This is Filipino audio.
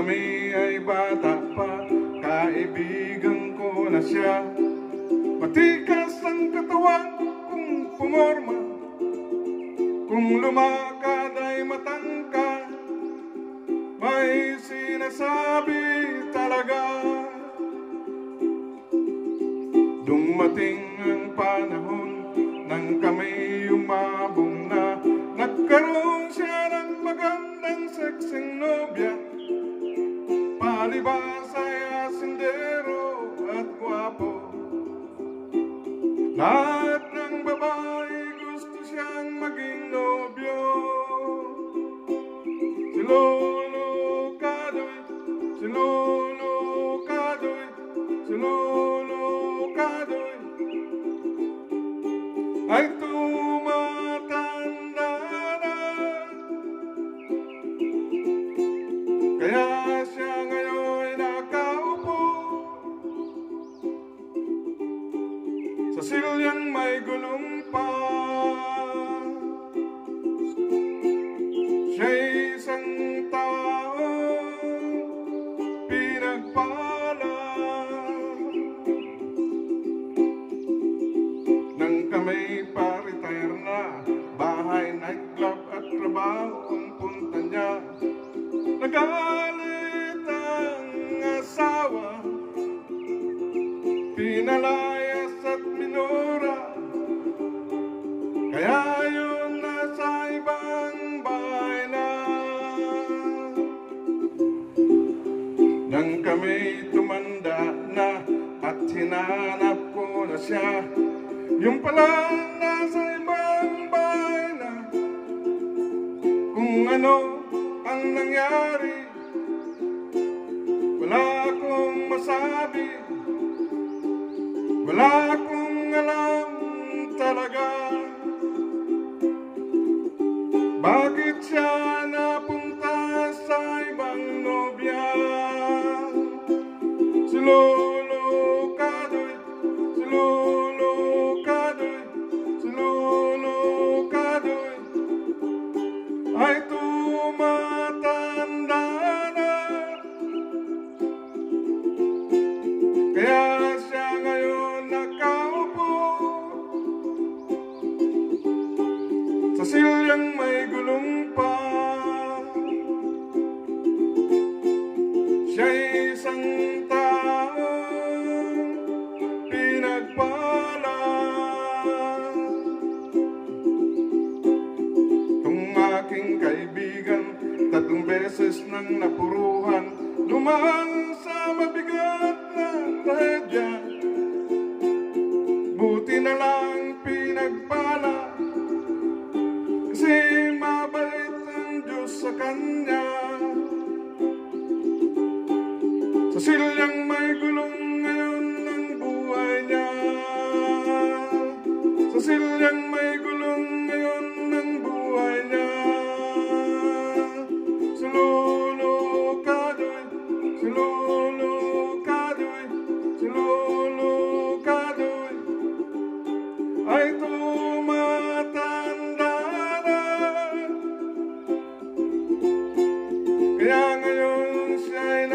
kami ay bata pa, kaibigan ko na siya. Matikas ang katawan kung pumorma, kung lumakad ay matangka, may sinasabi talaga. Dumating ang panahon nang kami umabong na, nagkaroon siya ng magandang seksing nobya. Palibas ay asindero at gwapo, lahat ng babae gusto siyang maging nobyo. Si Lolo Kadoy, si Lolo Kadoy, si Lolo Kadoy ay tumatanda na, kaya siya ngayon nakaupo sa silyang may gulong pa. Siya'y isang taong pinagpala. Nang kami pa-retire na, bahay, nightclub at trabaho ang punta niya. Nagalit ang asawa, pinalayas at minura, kaya yun nasa ibang bahay na. Nang kami tumanda na at hinanap ko na siya, yung pala nasa ibang bahay na. Kung ano ang nangyari, wala akong masabi, wala akong alam talaga. Bakit siya napunta sa ibang nobya? Si Lolo Kadoy, si Lolo Kadoy, si Lolo Kadoy ay tumatanda na, kaya siya ngayon nakaupo sa silyang may gulong pa. Siya'y isang taong pinagpala. Kung aking kaibigan, 3 beses nang napuruhan, dumaan sa mabigat na trahedya. Buti na lang pinagpala, kasi mabait ang Diyos sa kanya. Sa silyang may gulong ngayon ang buhay niya, sa silyang may gulong ngayon ang buhay niya. Si Lolo Kadoy, si Lolo Kadoy, si Lolo Kadoy ay tumatanda na, kaya ngayon siya'y